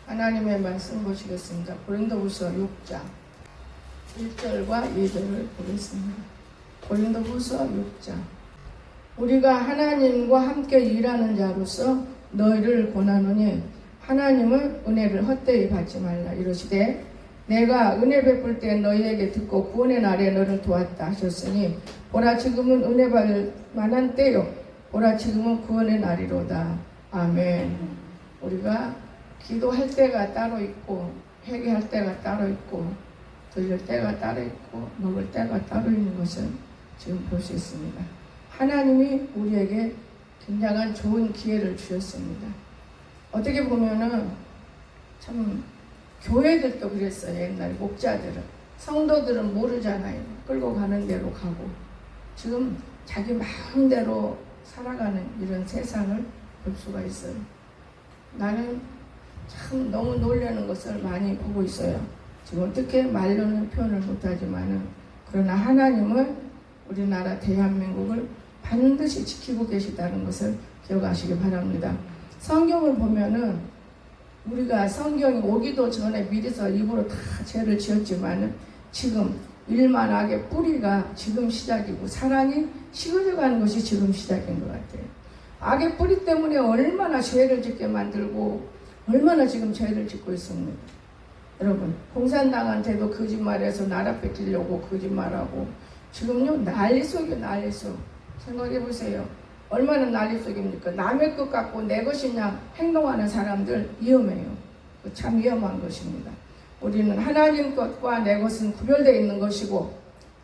하나님의 말씀 보시겠습니다. 고린도후서 6장 1절과 2절을 보겠습니다. 고린도후서 6장. 우리가 하나님과 함께 일하는 자로서 너희를 권하노니 하나님은 은혜를 헛되이 받지 말라. 이러시되 내가 은혜 베풀 때 너희에게 듣고 구원의 날에 너를 도왔다 하셨으니 보라 지금은 은혜 받을 만한 때요 보라 지금은 구원의 날이로다. 아멘. 우리가 기도할 때가 따로 있고 회개할 때가 따로 있고 들릴 때가 따로 있고 먹을 때가 따로 있는 것을 지금 볼 수 있습니다. 하나님이 우리에게 굉장한 좋은 기회를 주셨습니다. 어떻게 보면은 참 교회들도 그랬어요. 옛날 목자들은. 성도들은 모르잖아요. 끌고 가는 대로 가고. 지금 자기 마음대로 살아가는 이런 세상을 볼 수가 있어요. 나는 참 너무 놀라는 것을 많이 보고 있어요. 지금 어떻게 말로는 표현을 못하지만은 그러나 하나님은 우리나라 대한민국을 반드시 지키고 계시다는 것을 기억하시기 바랍니다. 성경을 보면은 우리가 성경이 오기도 전에 미리서 입으로 다 죄를 지었지만은 지금 일만 악의 뿌리가 지금 시작이고 사랑이 식어져가는 것이 지금 시작인 것 같아요. 악의 뿌리 때문에 얼마나 죄를 짓게 만들고 얼마나 지금 죄를 짓고 있습니다. 여러분 공산당한테도 거짓말해서 나라 뺏기려고 거짓말하고 지금요 난리 속이요 난리 속. 생각해 보세요. 얼마나 난리 속입니까? 남의 것 갖고 내 것이냐 행동하는 사람들 위험해요. 참 위험한 것입니다. 우리는 하나님 것과 내 것은 구별되어 있는 것이고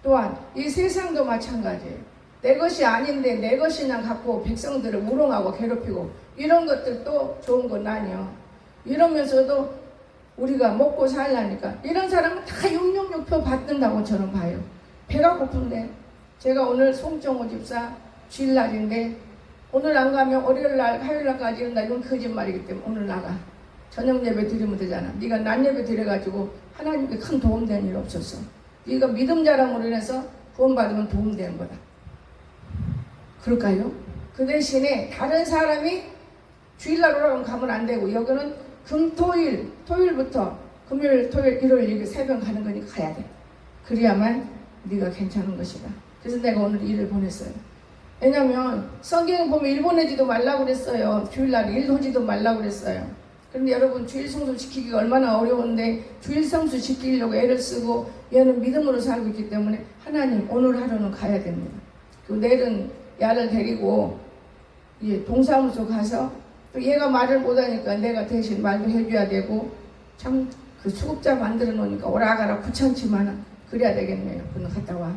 또한 이 세상도 마찬가지예요. 내 것이 아닌데 내 것이냐 갖고 백성들을 우롱하고 괴롭히고 이런 것들도 좋은 건 아니요. 이러면서도 우리가 먹고 살라니까 이런 사람은 다 666표 받는다고 저는 봐요. 배가 고픈데 제가 오늘 송정호 집사 주일날인데 오늘 안 가면 월요일날 화요일날까지 이런다. 이건 거짓말이기 때문에 오늘 나가. 저녁 예배 드리면 되잖아. 네가 낮 예배 드려가지고 하나님께 큰 도움되는 일 없었어. 네가 믿음 자랑으로 인해서 구원받으면 도움되는 거다. 그럴까요? 그 대신에 다른 사람이 주일날 오라고 가면 안 되고 여기는 금토일 토요일부터 금요일 토요일 일요일 이렇게 새벽 가는 거니까 가야 돼. 그래야만 네가 괜찮은 것이다. 그래서 내가 오늘 일을 보냈어요. 왜냐면 성경에 보면 일 보내지도 말라고 그랬어요. 주일날 일 하지도 말라고 그랬어요. 그런데 여러분 주일 성수 지키기가 얼마나 어려운데 주일 성수 지키려고 애를 쓰고 얘는 믿음으로 살고 있기 때문에 하나님 오늘 하루는 가야 됩니다. 그리고 내일은 야를 데리고 동사무소 가서 또 얘가 말을 못하니까 내가 대신 말도 해줘야 되고 참 그 수급자 만들어 놓으니까 오라가라 귀찮지만 그래야 되겠네요. 그는 갔다 와.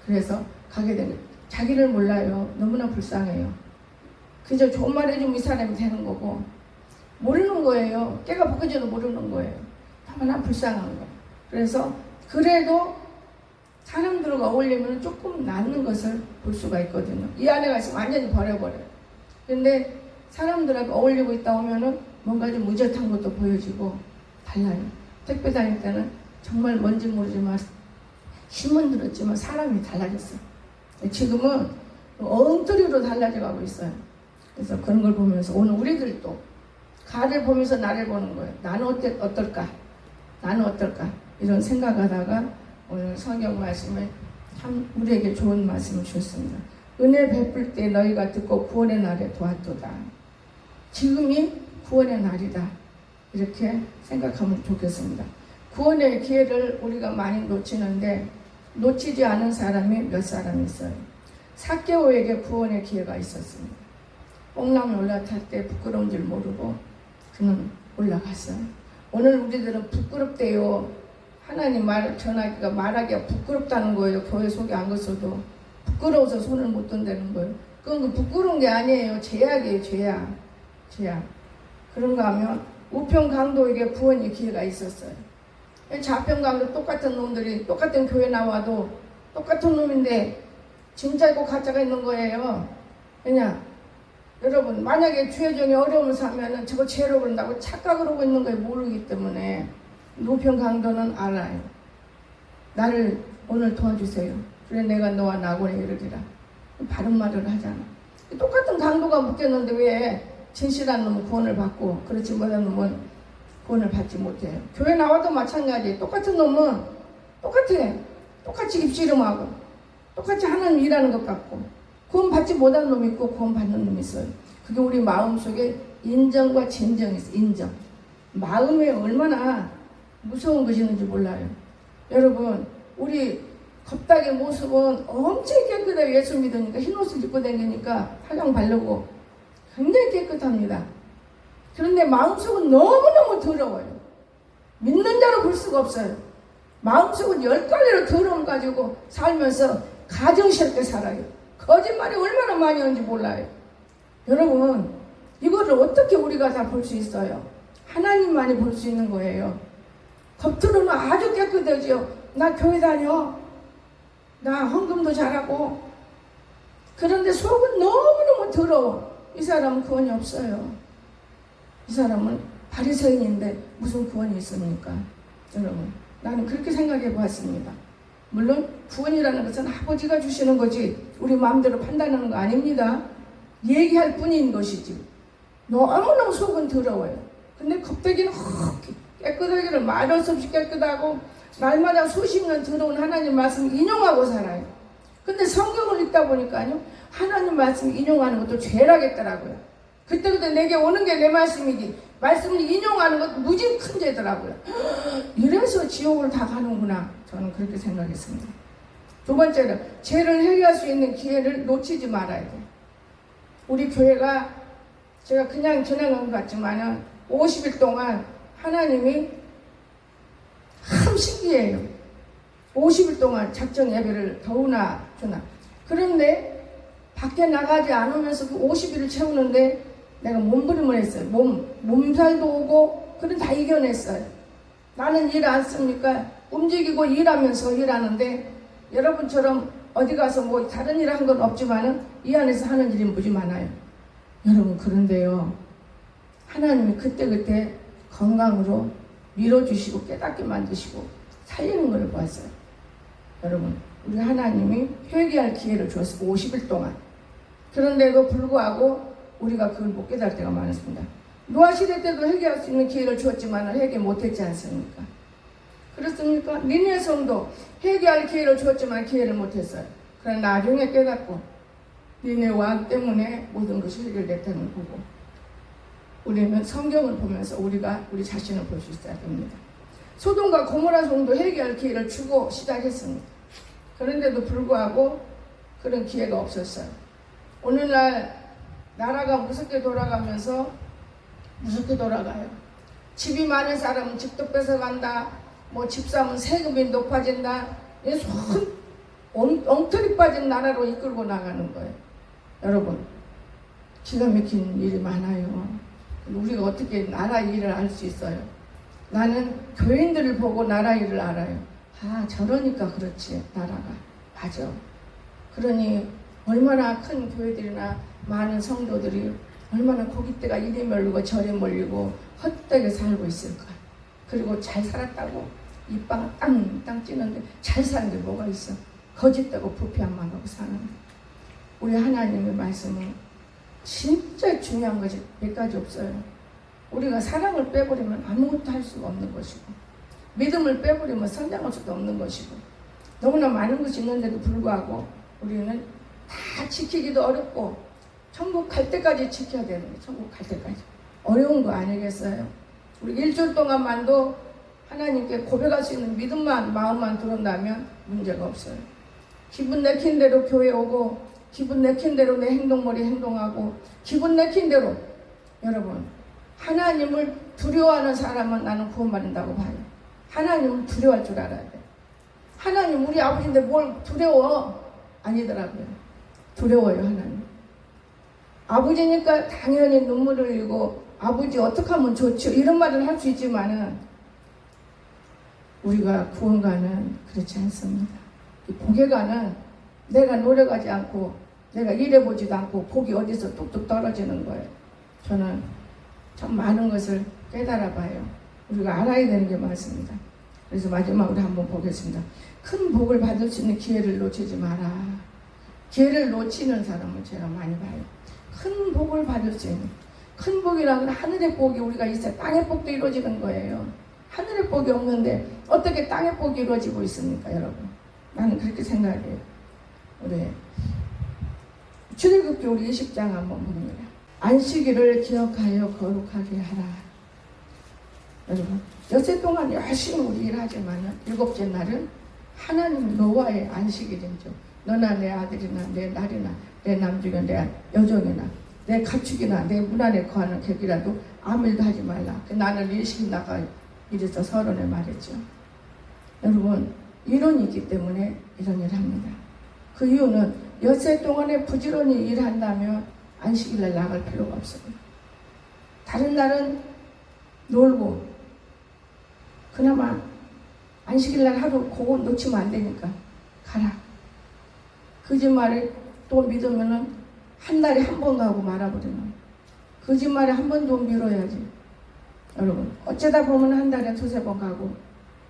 그래서 가게 됩니다. 자기를 몰라요. 너무나 불쌍해요. 그저 좋은 말 해주면 이 사람이 되는 거고 모르는 거예요. 깨가 벗겨져도 모르는 거예요. 너무나 불쌍한 거예요. 그래서 그래도 사람들과 어울리면 조금 낫는 것을 볼 수가 있거든요. 이 안에 있으면 완전히 버려버려요. 근데 사람들하고 어울리고 있다 보면은 뭔가 좀 의젓한 것도 보여지고 달라요. 택배 다닐 때는 정말 뭔지 모르지만 힘은 들었지만 사람이 달라졌어요. 지금은 엉터리로 달라져 가고 있어요. 그래서 그런 걸 보면서 오늘 우리들도 가를 보면서 나를 보는 거예요. 나는 어떨까? 나는 어떨까? 이런 생각하다가 오늘 성경 말씀에 참 우리에게 좋은 말씀을 주셨습니다. 은혜 베풀 때 너희가 듣고 구원의 날에 도왔도다. 지금이 구원의 날이다. 이렇게 생각하면 좋겠습니다. 구원의 기회를 우리가 많이 놓치는데 놓치지 않은 사람이 몇 사람 있어요. 삭개오에게 구원의 기회가 있었습니다. 뽕나무 올라탈 때 부끄러운 줄 모르고 그는 올라갔어요. 오늘 우리들은 부끄럽대요. 하나님 말 전하기가 말하기가 부끄럽다는 거예요. 교회 속에 안 갔어도 부끄러워서 손을 못 든다는 거예요. 그건 부끄러운 게 아니에요. 죄악이에요. 죄악. 그런가 하면 우평강도에게 구원의 기회가 있었어요. 좌평강도 똑같은 놈들이 똑같은 교회 나와도 똑같은 놈인데 진짜고 가짜가 있는 거예요. 왜냐? 여러분 만약에 주의 종이 어려움을 사면은 저거 죄로 그런다고 착각을 하고 있는 거에 모르기 때문에 우평강도는 알아요. 나를 오늘 도와주세요. 그래 내가 너와 나고에 이르리라. 바른 말을 하잖아. 똑같은 강도가 묶였는데 왜 진실한 놈은 구원을 받고 그렇지 못한 놈은 구원을 받지 못해요. 교회 나와도 마찬가지. 똑같은 놈은 똑같아. 똑같이 입씨름하고 똑같이 하나님 일하는 것 같고 구원 받지 못한 놈이 있고 구원 받는 놈이 있어요. 그게 우리 마음속에 인정과 진정이 있어요. 인정. 마음에 얼마나 무서운 것이 있는지 몰라요. 여러분, 우리 겁닥의 모습은 엄청 깨끗해요. 예수 믿으니까 흰 옷을 입고 다니니까 화장 바르고 굉장히 깨끗합니다. 그런데 마음속은 너무너무 더러워요. 믿는 자로 볼 수가 없어요. 마음속은 10가지로 더러움 가지고 살면서 가정스럽게 살아요. 거짓말이 얼마나 많이 하는지 몰라요. 여러분, 이거를 어떻게 우리가 다 볼 수 있어요? 하나님만이 볼 수 있는 거예요. 겉으로는 아주 깨끗하지요. 나 교회 다녀. 나 헌금도 잘하고. 그런데 속은 너무너무 더러워. 이 사람은 구원이 없어요. 이 사람은 바리새인인데 무슨 구원이 있습니까? 여러분, 나는 그렇게 생각해 보았습니다. 물론 구원이라는 것은 아버지가 주시는 거지 우리 마음대로 판단하는 거 아닙니다. 얘기할 뿐인 것이지. 너무너무 속은 더러워요. 근데 겉대기는 깨끗하기를 말할 수 없이 깨끗하고 날마다 수십 년 들어온 하나님 말씀을 인용하고 살아요. 근데 성경을 읽다 보니까요, 하나님 말씀을 인용하는 것도 죄라겠더라고요. 그때 내게 오는 게 내 말씀이지 말씀을 인용하는 것도 무지 큰 죄더라고요. 이래서 지옥을 다 가는구나. 저는 그렇게 생각했습니다. 두 번째는 죄를 해결할 수 있는 기회를 놓치지 말아야 돼요. 우리 교회가 제가 그냥 지나간 것 같지만은 50일 동안 하나님이 참 신기해요. 50일 동안 작정 예배를 더우나 주나. 그런데 밖에 나가지 않으면서 그 50일을 채우는데 내가 몸부림을 했어요. 몸살도 오고 그런 다 이겨냈어요. 나는 일 안 씁니까? 움직이고 일하면서 일하는데 여러분처럼 어디 가서 뭐 다른 일 한 건 없지만은 이 안에서 하는 일이 무지 많아요. 여러분, 그런데요, 하나님이 그때그때 건강으로 밀어주시고 깨닫게 만드시고 살리는 걸 보았어요. 여러분, 우리 하나님이 회개할 기회를 주었어요. 50일 동안. 그런데도 불구하고 우리가 그걸 못 깨달을 때가 많았습니다. 노아 시대 때도 회개할 수 있는 기회를 주었지만 회개 못했지 않습니까? 그렇습니까? 니느웨 성도 회개할 기회를 주었지만 기회를 못했어요. 그러나 나중에 깨닫고 니느웨 왕 때문에 모든 것이 해결됐다는 거고, 우리는 성경을 보면서 우리가 우리 자신을 볼 수 있어야 됩니다. 소돔과 고모라 성도 회개할 기회를 주고 시작했습니다. 그런데도 불구하고 그런 기회가 없었어요. 오늘날 나라가 무섭게 돌아가면서 무섭게 돌아가요. 집이 많은 사람은 집도 뺏어간다. 뭐 집 사면 세금이 높아진다. 엉터리 빠진 나라로 이끌고 나가는 거예요. 여러분, 기가 막힌 일이 많아요. 우리가 어떻게 나라 일을 알 수 있어요? 나는 교인들을 보고 나라 일을 알아요. 아, 저러니까 그렇지, 나라가. 맞아. 그러니 얼마나 큰 교회들이나 많은 성도들이 얼마나 고깃대가 이리 몰리고 저리 몰리고 헛되게 살고 있을까. 그리고 잘 살았다고 입방 땅 찌는데 잘 사는 게 뭐가 있어. 거짓되고 부패한만 하고 사는데. 우리 하나님의 말씀은 진짜 중요한 것이 몇 가지 없어요. 우리가 사랑을 빼버리면 아무것도 할 수가 없는 것이고, 믿음을 빼버리면 성장할 수도 없는 것이고, 너무나 많은 것이 있는데도 불구하고 우리는 다 지키기도 어렵고 천국 갈 때까지 지켜야 되는 거예요. 천국 갈 때까지. 어려운 거 아니겠어요? 우리 일주일 동안만도 하나님께 고백할 수 있는 믿음만, 마음만 들어온다면 문제가 없어요. 기분 내킨 대로 교회 오고, 기분 내킨 대로 내 행동머리 행동하고, 기분 내킨 대로. 여러분, 하나님을 두려워하는 사람은 나는 구원받는다고 봐요. 하나님을 두려워할 줄 알아야 돼. 하나님 우리 아버지인데 뭘 두려워? 아니더라고요. 두려워요, 하나님. 아버지니까 당연히 눈물을 흘리고 아버지 어떻게 하면 좋죠? 이런 말을 할 수 있지만은 우리가 구원가는 그렇지 않습니다. 복에가는 내가 노력하지 않고 내가 일해보지도 않고 복이 어디서 뚝뚝 떨어지는 거예요. 저는 참 많은 것을 깨달아 봐요. 우리가 알아야 되는 게 많습니다. 그래서 마지막으로 한번 보겠습니다. 큰 복을 받을 수 있는 기회를 놓치지 마라. 기회를 놓치는 사람을 제가 많이 봐요. 큰 복을 받을 수 있는, 큰 복이라는 건 하늘의 복이 우리가 있어야 땅의 복도 이루어지는 거예요. 하늘의 복이 없는데 어떻게 땅의 복이 이루어지고 있습니까, 여러분? 나는 그렇게 생각해요. 우리 출애굽기 우리 20장 한번 보면 안식일을 기억하여 거룩하게 하라. 여러분, 여세 동안 열심히 우리 일하지만 일곱째 날은 하나님 노아의 안식일이죠. 너나 내 아들이나 내 딸이나 내 남중이나 내 여종이나 내 가축이나 내 문 안에 거하는 객이라도 아무 일도 하지 말라. 나는 일시키 나가 이래서 서론에 말했죠. 여러분, 이론이 있기 때문에 이런 일을 합니다. 그 이유는 엿새 동안에 부지런히 일한다면 안식일날 나갈 필요가 없습니다. 다른 날은 놀고, 그나마 안식일날 하루 그거 놓치면 안 되니까 가라. 거짓말에 또 믿으면은 한 달에 한 번 가고 말아버리는, 거짓말에 한 번 좀 미뤄야지. 여러분, 어쩌다 보면 한 달에 두세 번 가고,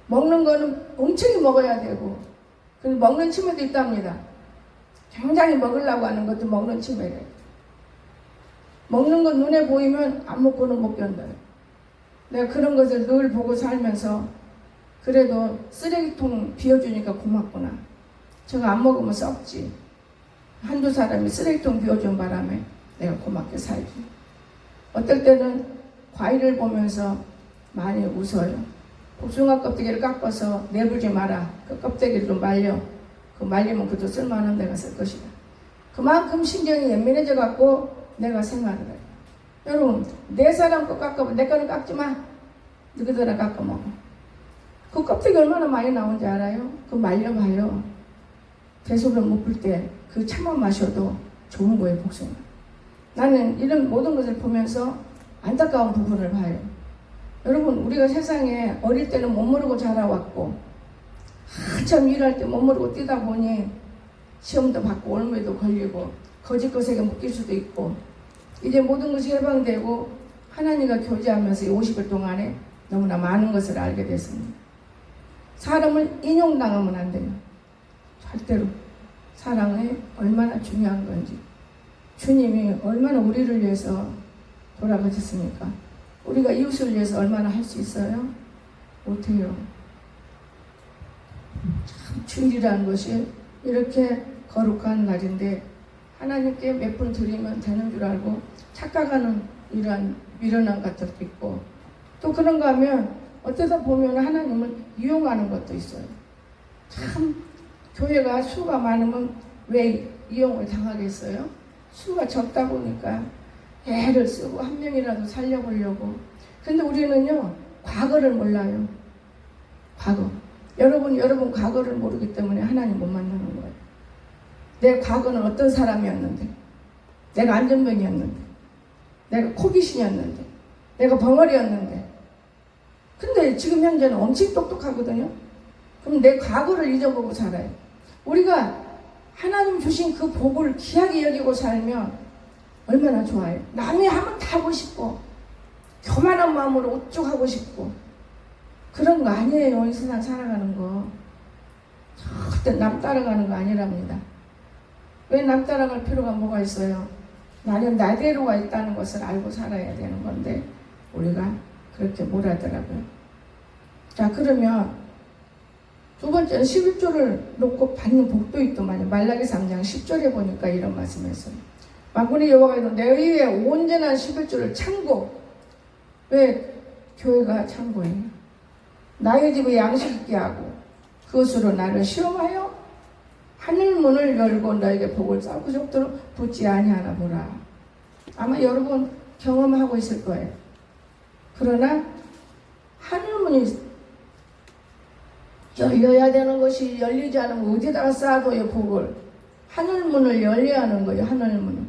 먹는 거는 엄청 먹어야 되고, 그리고 먹는 치매도 있답니다. 굉장히 먹으려고 하는 것도 먹는 치매래. 먹는 건 눈에 보이면 안 먹고는 못 견뎌요. 내가 그런 것을 늘 보고 살면서 그래도 쓰레기통 비워주니까 고맙구나. 저거 안 먹으면 썩지. 한두 사람이 쓰레기통 비워준 바람에 내가 고맙게 살지. 어떨 때는 과일을 보면서 많이 웃어요. 복숭아 껍데기를 깎아서 내불지 마라. 그 껍데기를 좀 말려. 그 말리면 그것도 쓸만한 데가 쓸 것이다. 그만큼 신경이 예민해져 갖고 내가 생각을 해요. 여러분, 내 사람 거 깎아봐. 내 거는 깎지 마. 너희들아 깎아 먹어. 그 껍데기 얼마나 많이 나온지 알아요? 그거 말려봐요. 대소변 못 풀 때 그 차만 마셔도 좋은 거예요, 복숭아. 나는 이런 모든 것을 보면서 안타까운 부분을 봐요. 여러분, 우리가 세상에 어릴 때는 못 모르고 자라왔고, 한참 일할 때 못 모르고 뛰다 보니 시험도 받고 올무에도 걸리고 거짓것에게 묶일 수도 있고, 이제 모든 것이 해방되고 하나님과 교제하면서 이 50일 동안에 너무나 많은 것을 알게 됐습니다. 사람을 인용당하면 안 돼요. 절대로. 사랑이 얼마나 중요한 건지, 주님이 얼마나 우리를 위해서 돌아가셨습니까? 우리가 이웃을 위해서 얼마나 할 수 있어요? 못해요. 참 주일이라는 것이 이렇게 거룩한 날인데 하나님께 몇 분 드리면 되는 줄 알고 착각하는 이러한 미련한 것들도 있고, 또 그런가 하면 어쩌다 보면 하나님을 이용하는 것도 있어요. 참 교회가 수가 많으면 왜 이용을 당하겠어요? 수가 적다 보니까 애를 쓰고 한 명이라도 살려보려고. 근데 우리는요, 과거를 몰라요. 과거. 여러분 과거를 모르기 때문에 하나님 못 만나는 거예요. 내 과거는 어떤 사람이었는데, 내가 안전병이었는데, 내가 코비신이었는데, 내가 벙어리였는데, 근데 지금 현재는 엄청 똑똑하거든요. 그럼 내 과거를 잊어보고 살아요. 우리가 하나님 주신 그 복을 귀하게 여기고 살면 얼마나 좋아요. 남이 하면 다 하고 싶고, 교만한 마음으로 우쭐하고 싶고, 그런 거 아니에요. 이 세상 살아가는 거. 절대 남 따라가는 거 아니랍니다. 왜 남 따라갈 필요가 뭐가 있어요? 나는 나대로가 있다는 것을 알고 살아야 되는 건데 우리가 그렇게 못하더라고요. 자, 그러면 두 번째는 11조를 놓고 받는 복도 있더만요. 말라기 3장 10절에 보니까 이런 말씀했어요. 만군의 여호와가 이르되 내 의에 온전한 11조를 창고. 왜 교회가 창고예요? 나의 집에 양식 있게 하고 그것으로 나를 시험하여 하늘 문을 열고 너에게 복을 쌓고 적도록 붙지 아니하나 보라. 아마 여러분 경험하고 있을 거예요. 그러나 하늘 문이 열려야 되는 것이 열리지 않으면 어디다가 쌓아둬요, 복을. 하늘 문을 열려야 하는 거예요, 하늘 문을.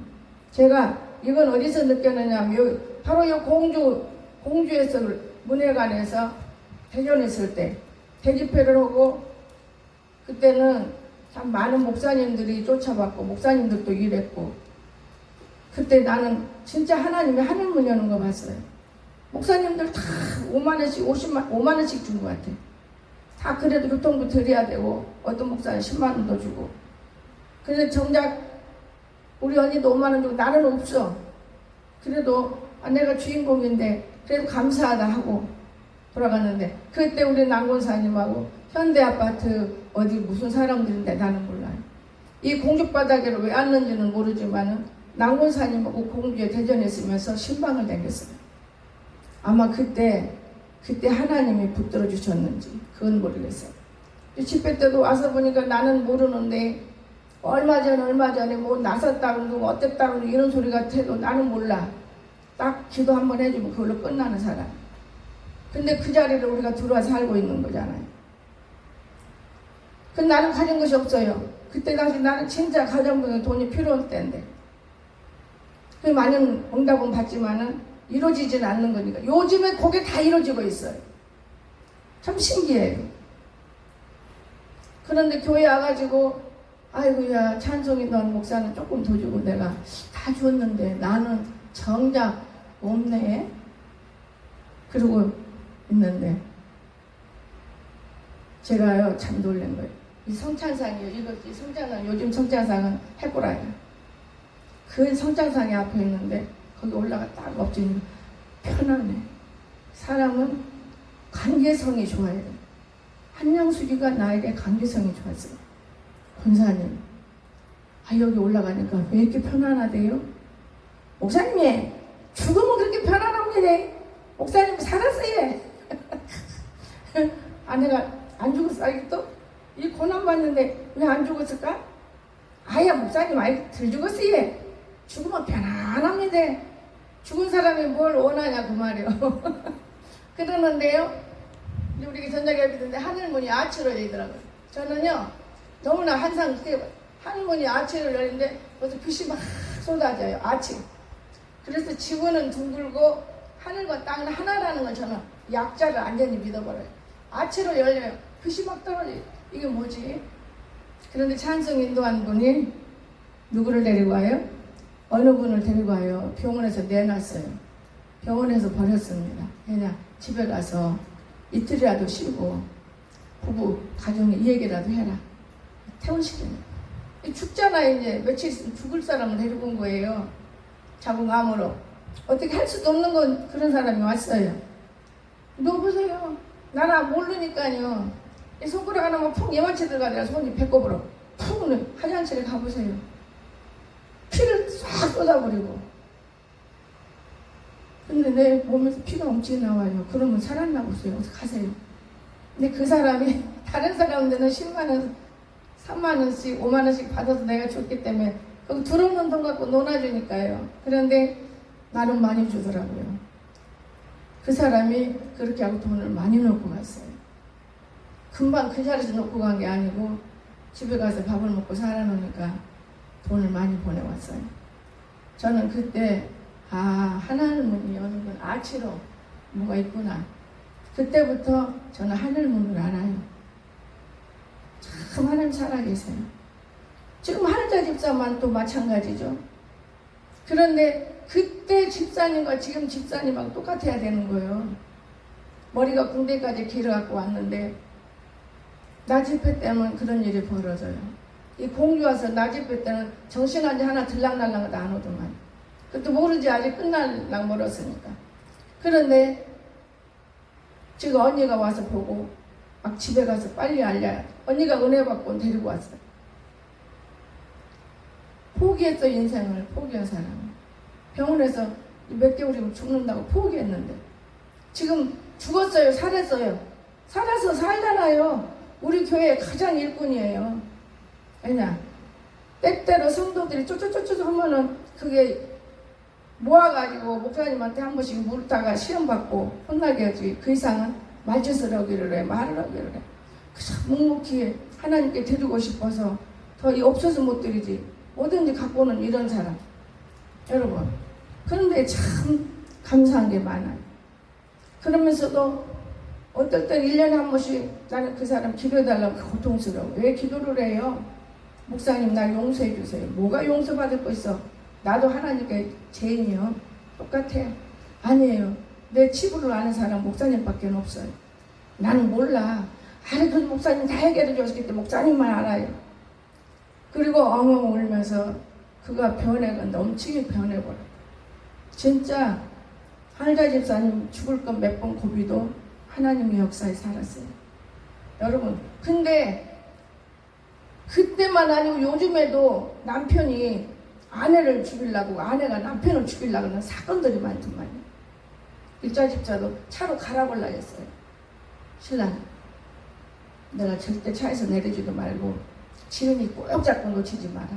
제가 이건 어디서 느꼈느냐면 바로 이 공주에서 문회관에서 대전했을 때 대집회를 하고, 그때는 참 많은 목사님들이 쫓아봤고 목사님들도 일했고, 그때 나는 진짜 하나님이 하늘문 여는 거 봤어요. 목사님들 다 5만원씩 5만원씩 준 것 같아. 다 그래도 교통비 드려야 되고 어떤 목사는 10만원도 주고. 근데 정작 우리 언니도 5만원 주고 나는 없어. 그래도 아, 내가 주인공인데 그래도 감사하다 하고 돌아갔는데 그때 우리 난곤사님하고 현대아파트 어디 무슨 사람들인데 나는 몰라요. 이 공주바닥에를 왜 앉는지는 모르지만 난곤사님하고 공주에 대전에 있으면서 신방을 다녔어요. 아마 그때 하나님이 붙들어 주셨는지 그건 모르겠어요. 집회 때도 와서 보니까 나는 모르는데 얼마 전에 뭐 나섰다 그러고 어땠다 그러고 이런 소리가 돼도 나는 몰라. 딱 기도 한번 해주면 그걸로 끝나는 사람. 근데 그 자리를 우리가 들어와 살고 있는 거잖아요. 근데 나는 가진 것이 없어요. 그때 당시 나는 진짜 가정부에 돈이 필요할 때인데. 그 많은 응답은 받지만은 이루어지지는 않는 거니까. 요즘에 그게 다 이루어지고 있어요. 참 신기해요. 그런데 교회 와가지고 아이고야 찬송이 넌 목사는 조금 더 주고 내가 다 줬는데 나는 정작 없네. 그러고 있는데 제가요 참 놀란 거예요. 이 성찬상이요. 이 성찬상 요즘 성찬상은 해보라요. 그 성찬상이 앞에 있는데 거기 올라가 딱 엎드리면 편안해. 사람은 관계성이 좋아요. 한양수기가 나에게 관계성이 좋았어요. 권사님, 아 여기 올라가니까 왜 이렇게 편안하대요? 목사님이 죽으면 그렇게 편안합니다. 목사님 살았어요. 아내가 안 죽었어. 또 이 고난 받는데 왜 안 죽었을까? 아야 목사님 아이 덜 죽었어요. 죽으면 편안합니다. 죽은 사람이 뭘 원하냐 그 말이요. 그러는데요. 우리 전자기업이던데 하늘문이 아치로 열리더라고요. 저는요 너무나 항상 하늘문이 아치로 열리는데 거기서 빛이 막 쏟아져요. 아치. 그래서 지구는 둥글고 하늘과 땅은 하나라는 걸 저는 약자를 완전히 믿어버려요. 아치로 열려요. 빛이 막 떨어져요. 이게 뭐지? 그런데 찬송 인도한 분이 누구를 데리고 와요? 어느 분을 데리고 와요. 병원에서 내놨어요. 병원에서 버렸습니다. 그냥 집에 가서 이틀이라도 쉬고 부부 가정에 이 얘기라도 해라. 퇴원시키는 죽잖아요. 이제 며칠 있으면 죽을 사람을 데리고 온 거예요. 자궁암으로. 어떻게 할 수도 없는 건 그런 사람이 왔어요. 너 보세요. 나는 모르니까요. 이 손가락 하나만 푹 예만치 들어가니까 손이 배꼽으로 푹 화장실에 가보세요. 피를 싹 쏟아버리고. 근데 내 몸에서 피가 엄청 나와요. 그러면 살았나 보세요. 어서 가세요. 근데 그 사람이 다른 사람들은 10만원, 3만원씩, 5만원씩 받아서 내가 줬기 때문에 그럼 들어오는 돈 갖고 놀아주니까요. 그런데 나는 많이 주더라고요. 그 사람이 그렇게 하고 돈을 많이 놓고 갔어요. 금방 그 자리에서 놓고 간 게 아니고 집에 가서 밥을 먹고 살아놓으니까 돈을 많이 보내왔어요. 저는 그때 하늘문이 여는 건 아치로 뭐가 있구나. 그때부터 저는 하늘문을 알아요. 참 하나님 살아계세요. 지금 하늘자 집사만 또 마찬가지죠. 그런데 그때 집사님과 지금 집사님하고 똑같아야 되는 거예요. 머리가 군대까지 길어갖고 왔는데 나 집회 때는 그런 일이 벌어져요. 이 공주 와서 나 집회 때는 정신한지 하나 들락날락도 안 오더만. 그것도 모르지 아직 끝날락 멀었으니까. 그런데 지금 언니가 와서 보고 막 집에 가서 빨리 알려야. 언니가 은혜 받고 데리고 왔어요. 포기했어. 인생을 포기한 사람. 병원에서 몇 개월이면 죽는다고 포기했는데 지금 죽었어요. 살았어요. 살아서 살잖아요. 우리 교회의 가장 일꾼이에요. 왜냐? 때때로 성도들이 쪼쪼쪼쪼 하면은 그게 모아가지고 목사님한테 한 번씩 물다가 시험받고 혼나게 하지. 그 이상은 말짓을 하기를 해. 말을 하기를 해. 묵묵히 하나님께 드리고 싶어서 더 없어서 못 드리지. 뭐든지 갖고는 이런 사람. 여러분. 그런데 참 감사한 게 많아요. 그러면서도 어떨 땐 1년에 한 번씩 나는 그 사람 기도해달라고 고통스러워. 왜 기도를 해요? 목사님 날 용서해 주세요. 뭐가 용서받을 거 있어? 나도 하나님께 죄인이요. 똑같아요. 아니에요. 내 치부를 아는 사람 목사님밖에 없어요. 나는 몰라. 아니 그 목사님 다 해결해 줬기 때문에 목사님만 알아요. 그리고 엉엉 울면서 그가 변해가 넘치게 변해버려. 진짜 한자 집사님 죽을 것 몇 번 고비도 하나님의 역사에 살았어요. 여러분, 근데 그때만 아니고 요즘에도 남편이 아내를 죽이려고, 아내가 남편을 죽이려고 하는 사건들이 많더만요. 일자 집사도 차로 갈아보려고 했어요. 신랑, 내가 절대 차에서 내리지도 말고 지은이 꼭 잡고 놓치지 마라.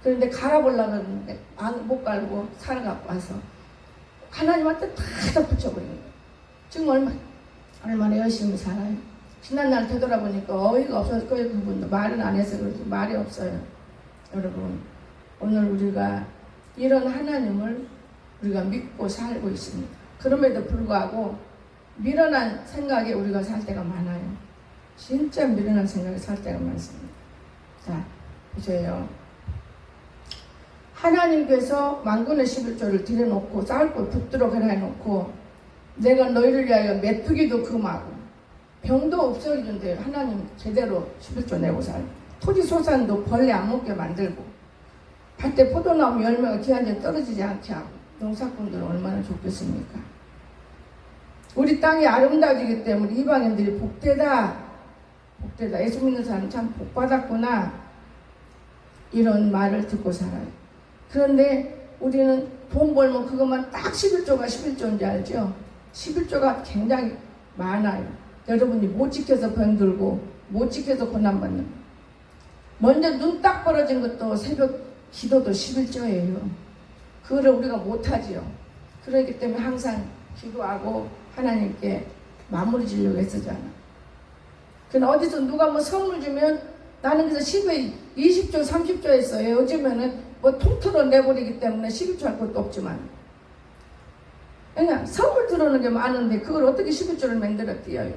그런데 갈아보려고 했는데 못 갈고 산을 갖고 와서 하나님한테 다 덧붙여버린 거예요. 지금 얼마나 열심히 살아요. 지난날 되돌아보니까 어이가 없어서 그분도 말은 안 해서 그렇지 말이 없어요. 여러분, 오늘 우리가 이런 하나님을 우리가 믿고 살고 있습니다. 그럼에도 불구하고 미련한 생각에 우리가 살 때가 많아요. 진짜 미련한 생각에 살 때가 많습니다. 자, 보세요. 하나님께서 만군의 11조를 들여놓고 쌓을 곳 붙도록 해놓고 내가 너희를 위하여 메뚜기도 금하고 병도 없어지는데 하나님 제대로 11조 내고 살. 토지 소산도 벌레 안 먹게 만들고 밭에 포도나무 열매가 기한제 떨어지지 않게 하고 농사꾼들은 얼마나 좋겠습니까? 우리 땅이 아름다워지기 때문에 이방인들이 복되다 복되다 예수 믿는 사람은 참 복받았구나 이런 말을 듣고 살아요. 그런데 우리는 돈 벌면 그것만 딱 11조가 11조인지 알죠? 11조가 굉장히 많아요. 여러분이 못 지켜서 병들고 못 지켜서 고난받는 거. 먼저 눈 딱 벌어진 것도 새벽 기도도 11조예요. 그거를 우리가 못하지요. 그렇기 때문에 항상 기도하고 하나님께 마무리 지려고 했었잖아. 그럼 어디서 누가 뭐 선물 주면 나는 그래서 10에 20조 30조 했어요. 요즘에는 뭐 통틀어 내버리기 때문에 11조 할 것도 없지만 그냥 선물 들어오는 게 많은데 그걸 어떻게 11조를 만들어 띄어요.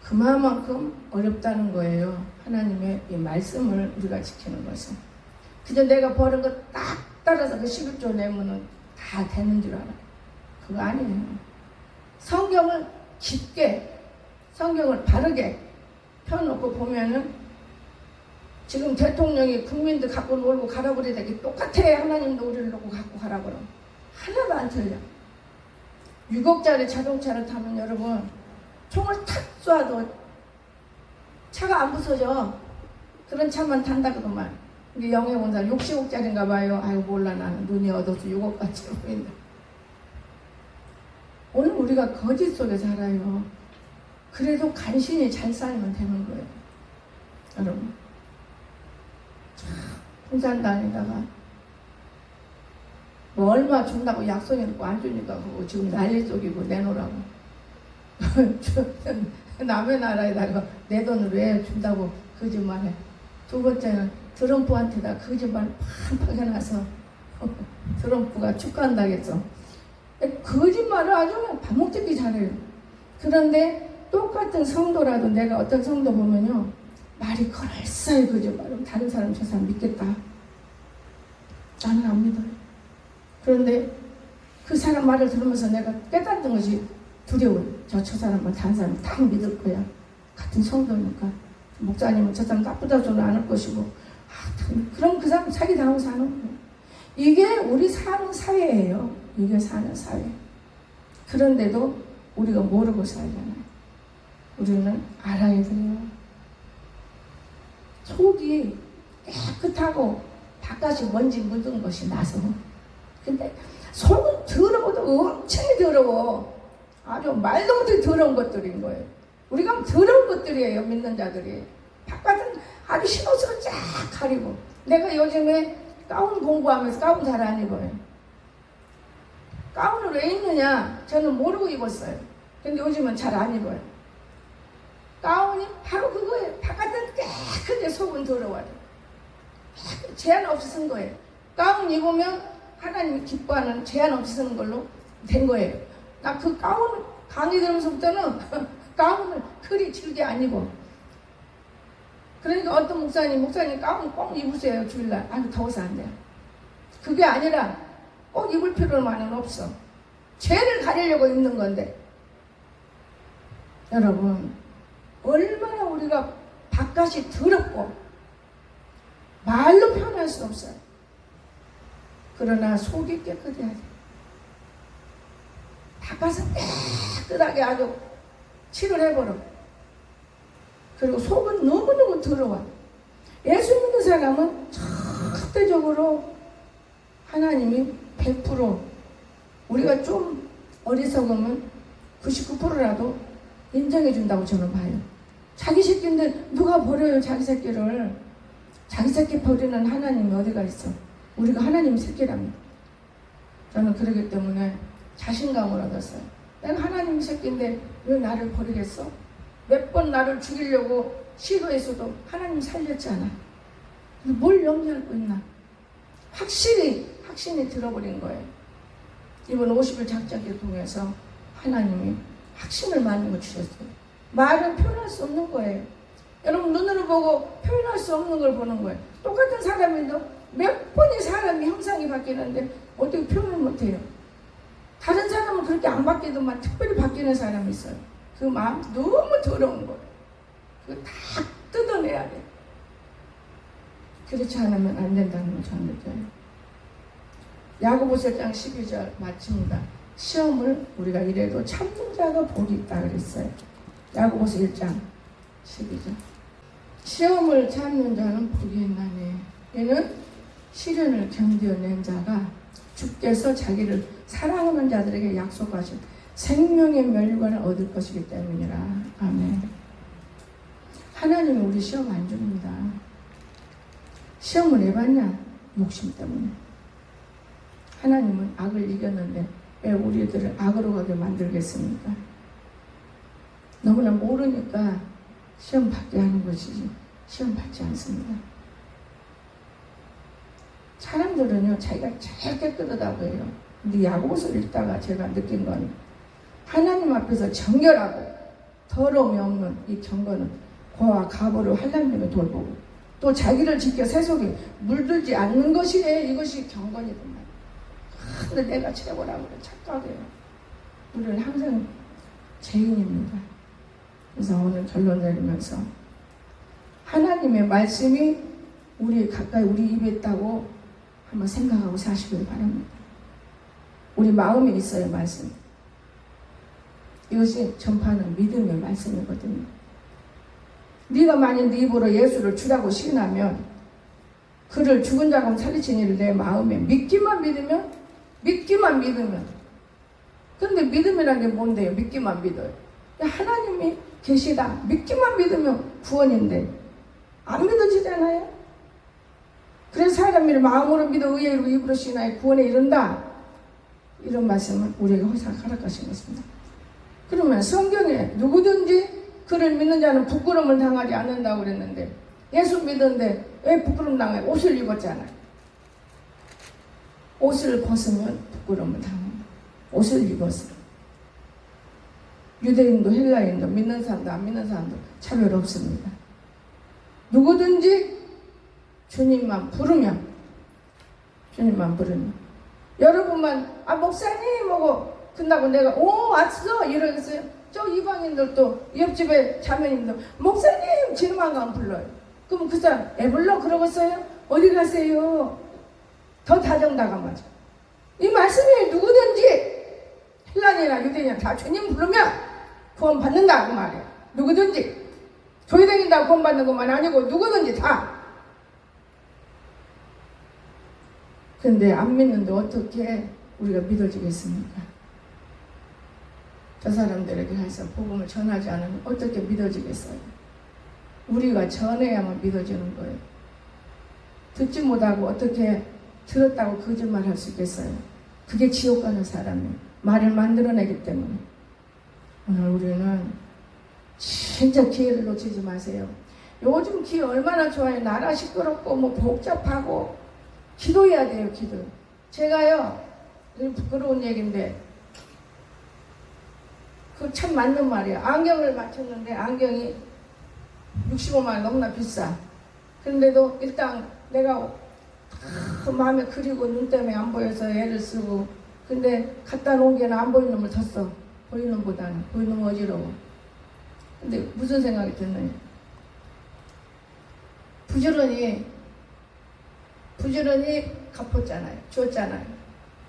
그만큼 어렵다는 거예요. 하나님의 이 말씀을 우리가 지키는 것은. 그저 내가 버는 거 딱 따라서 그 11조 내면은 다 되는 줄 알아. 그거 아니에요. 성경을 깊게, 성경을 바르게 펴놓고 보면은 지금 대통령이 국민들 갖고 놀고 가라버리다 게 똑같아. 하나님도 우리를 놓고 갖고 가라버려. 하나도 안 틀려. 6억짜리 자동차를 타면 여러분 총을 탁 쏴도 차가 안 부서져. 그런 차만 탄다 그러만. 근데 영에 온 사람 60억짜리인가 봐요. 아유 몰라 나는 눈이 어두워서 6억까지 보인다. 오늘 우리가 거짓 속에 살아요. 그래도 간신히 잘 살면 되는 거예요. 여러분. 풍산 다니다가 뭐 얼마 준다고 약속해놓고 안 주니까 그거 지금 난리 속이고 내놓으라고. 남의 나라에다가 내 돈을 왜 준다고 거짓말해. 두 번째는 트럼프한테다 거짓말 팍팍 해놔서 트럼프가 축하한다겠어. 거짓말을 아주 밥 먹기 잘해요. 그런데 똑같은 성도라도 내가 어떤 성도 보면요 말이 그럴싸해 거짓말은 다른 사람 저 사람 믿겠다. 나는 안 믿어요. 그런데 그 사람 말을 들으면서 내가 깨닫는 것이 두려워요. 저 사람은 다른 사람 다 믿을 거야. 같은 성도니까. 목사님은 저 사람 나쁘다 소리 안 할 것이고. 그럼 그 사람 사기 당하고 사는 거예요. 이게 우리 사는 사회예요. 이게 사는 사회. 그런데도 우리가 모르고 살잖아요. 우리는 알아야 돼요. 속이 깨끗하고 바깥이 먼지 묻은 것이 나서. 근데 속은 더러워도 엄청 더러워. 아주 말도 못해 더러운 것들인 거예요. 우리가 더러운 것들이에요. 믿는 자들이. 바깥은 아주 흰옷으로 쫙 가리고. 내가 요즘에 가운 공부하면서 가운 잘 안 입어요. 가운을 왜 입느냐? 저는 모르고 입었어요. 근데 요즘은 잘 안 입어요. 가운이 바로 그거예요. 바깥은 깨끗해, 속은 더러워요. 제한 없이 쓴 거예요. 가운 입으면 하나님이 기뻐하는 제한 없이 쓰는 걸로 된 거예요. 나 그 가운 강의 들으면서부터는 가운을 그리 길게 안 입어. 그러니까 어떤 목사님 가운 꼭 입으세요 주일날. 아니 더워서 안 돼요. 그게 아니라 꼭 입을 필요는 없어. 죄를 가리려고 입는 건데. 여러분 얼마나 우리가 바깥이 더럽고 말로 표현할 수 없어요. 그러나 속이 깨끗해야 돼. 닦아서 깨끗하게 아주 칠을 해버려. 그리고 속은 너무너무 더러워. 예수 믿는 사람은 절대적으로 하나님이 100% 우리가 좀 어리석으면 99%라도 인정해 준다고 저는 봐요. 자기 새끼인데 누가 버려요, 자기 새끼를. 자기 새끼 버리는 하나님이 어디가 있어. 우리가 하나님 새끼랍니다. 저는 그러기 때문에 자신감을 얻었어요. 내가 하나님 새끼인데 왜 나를 버리겠어? 몇 번 나를 죽이려고 시도했어도 하나님 살렸잖아. 뭘 염려하고 있나? 확신이 들어버린 거예요. 이번 50일 작전기를 통해서 하나님이 확신을 많이 주셨어요. 말은 표현할 수 없는 거예요. 여러분 눈으로 보고 표현할 수 없는 걸 보는 거예요. 똑같은 사람인데 몇 번의 사람이 형상이 바뀌는데 어떻게 표현을 못해요. 다른 사람은 그렇게 안 바뀌더만 특별히 바뀌는 사람이 있어요. 그 마음 너무 더러운 거예요. 그거 다 뜯어내야 돼. 그렇지 않으면 안 된다는 걸 저는 느껴요. 야고보서 1장 12절 마칩니다. 시험을 우리가 이래도 참는 자가 복이 있다 그랬어요. 야고보서 1장 12절. 시험을 참는 자는 복이 있나니 이는 시련을 견뎌낸 자가 주께서 자기를 사랑하는 자들에게 약속하신 생명의 멸관을 얻을 것이기 때문이라. 아멘. 하나님이 우리 시험 안 줍니다. 시험을 왜 받냐? 욕심 때문에. 하나님은 악을 이겼는데 왜 우리들을 악으로 가게 만들겠습니까? 너무나 모르니까 시험 받게 하는 것이지 시험 받지 않습니다. 사람들은요 자기가 제일 깨끗하다고 해요. 근데 야고보서를 읽다가 제가 느낀 건 하나님 앞에서 정결하고 더러움이 없는 이 경건은 고와 가보를 하나님의 돌보고 또 자기를 지켜 세속에 물들지 않는 것이래. 이것이 경건이구만. 근데 내가 최고라고 그래. 착각해요. 우리는 항상 죄인입니다. 그래서 오늘 결론 내리면서 하나님의 말씀이 우리 가까이 우리 입에 있다고 한번 생각하고 사시길 바랍니다. 우리 마음에 있어요, 말씀. 이것이 전파하는 믿음의 말씀이거든요. 네가 만약 네 입으로 예수를 주라고 시인하면 그를 죽은 자가 살리시니를 내 마음에 믿기만 믿으면 근데 믿음이라는 게 뭔데요? 믿기만 믿어요. 하나님이 계시다. 믿기만 믿으면 구원인데 안 믿어지잖아요. 그래서 사람이 마음으로 믿어 의외로 입으로 시인하여 구원에 이른다. 이런 말씀은 우리에게 허락하신 것입니다. 그러면 성경에 누구든지 그를 믿는 자는 부끄러움을 당하지 않는다고 그랬는데 예수 믿는데 왜 부끄러움 당해요? 옷을 입었잖아요. 옷을 벗으면 부끄러움을 당합니다. 옷을 입었어요. 유대인도 헬라인도 믿는 사람도 안 믿는 사람도 차별 없습니다. 누구든지 주님만 부르면 여러분만 목사님 하고 끝나고 내가 왔어 이러겠어요. 저 이방인들도 옆집에 자매님도 목사님 지금만 가면 불러요. 그럼 그 사람 불러 그러겠어요? 어디 가세요? 더 다정다감하죠. 이 말씀이 누구든지 헬라인이나 유대인이나 다 주님 부르면 구원 받는다 그 말이에요. 누구든지 교회 다닌다고 구원 받는 것만 아니고 누구든지 다. 근데 안 믿는데 어떻게 우리가 믿어지겠습니까? 저 사람들에게 해서 복음을 전하지 않으면 어떻게 믿어지겠어요? 우리가 전해야만 믿어지는 거예요. 듣지 못하고 어떻게 들었다고 거짓말 할 수 있겠어요? 그게 지옥 가는 사람이에요. 말을 만들어내기 때문에. 오늘 우리는 진짜 기회를 놓치지 마세요. 요즘 기회 얼마나 좋아요. 나라 시끄럽고 복잡하고 기도해야 돼요. 기도. 제가요 부끄러운 얘기인데 그 참 맞는 말이에요. 안경을 맞췄는데 안경이 65만 원 너무나 비싸. 그런데도 일단 내가 마음에 그리고 눈 때문에 안 보여서 애를 쓰고 근데 갖다 놓은 게는 안 보이는 놈을 텄어. 보이는 놈보다는 보이는 놈 어지러워. 근데 무슨 생각이 드느냐. 부지런히 갚았잖아요. 줬잖아요.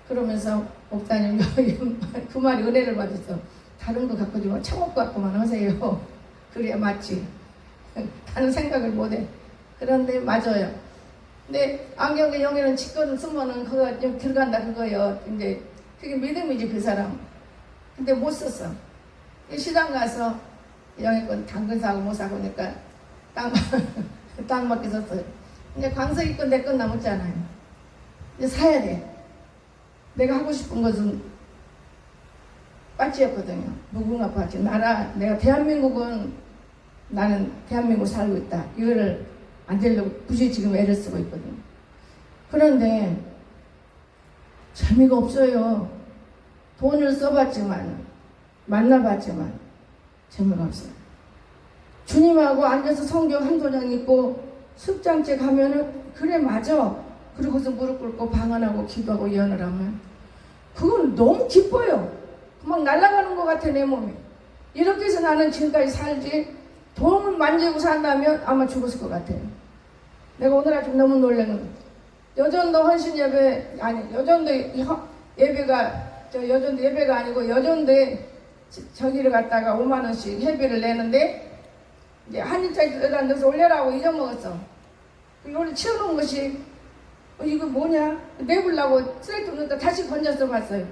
그러면서 목사님 그 말이 은혜를 받았어. 다른 거 갖고 주면 청업 갖고만 하세요. 그래야 맞지. 다른 생각을 못해. 그런데 맞아요. 근데 안경에 여기는 직권 쓰면은 그거 좀 들어간다 그거요. 이제 그게 믿음이지 그 사람. 근데 못 썼어. 시장 가서 영의권 당근 사고 못 사고 그러니까 땅 맞게 썼어요. 이제 광석이 건 내 건 남았잖아요. 이제 사야 돼. 내가 하고 싶은 것은 빠지였거든요. 무궁화 빠지. 내가 대한민국은 나는 대한민국 살고 있다. 이거를 안 되려고 굳이 지금 애를 쓰고 있거든요. 그런데 재미가 없어요. 돈을 써봤지만 만나봤지만 재미가 없어요. 주님하고 앉아서 성경 한 도장 읽고 습장째 가면은 그래 맞아. 그러고서 무릎 꿇고 방언하고 기도하고 예언을 하면 그건 너무 기뻐요. 막 날아가는 것 같아 내 몸이. 이렇게 해서 나는 지금까지 살지 돈을 만지고 산다면 아마 죽었을 것 같아요. 내가 오늘 아침 너무 놀란 건 여전도 헌신 예배 아니 여전도 예배가 여전도 예배가 아니고 여전도에 저기를 갔다가 5만 원씩 회비를 내는데 이제 한 일짜리 들어가서 올려라고 잊어먹었어. 이걸 치워놓은 것이 이거 뭐냐 내보려고 쓰레기 줍는다 다시 건져서 봤어요.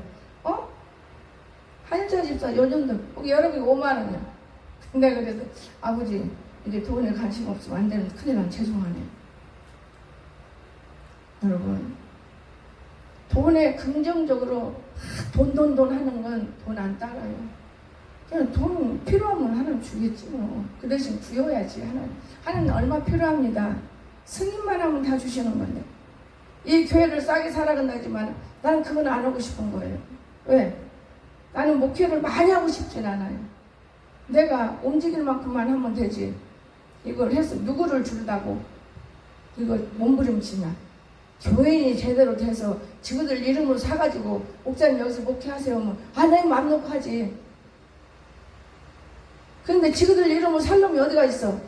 한일짜리 집사 여전도 여러분이 5만 원이야. 근데 그래서 아버지 이제 돈에 관심 없으면 안 되는 큰일 난 죄송하네요. 여러분 돈에 긍정적으로 돈 하는 건 돈 안 따라요. 그냥 돈 필요하면 하나님 주겠지 뭐. 그 대신 구해야지 하나님 얼마 필요합니다. 승인만 하면 다 주시는 건데 이 교회를 싸게 살아간다지만 나는 그건 안 하고 싶은 거예요. 왜? 나는 목회를 많이 하고 싶진 않아요. 내가 움직일 만큼만 하면 되지. 이걸 해서 누구를 줄다고 이걸 몸부림치냐. 교인이 제대로 돼서 지구들 이름으로 사가지고 목사님 여기서 목회하세요 하면 내 맘 놓고 하지. 그런데 지구들 이름으로 살 놈이 어디가 있어.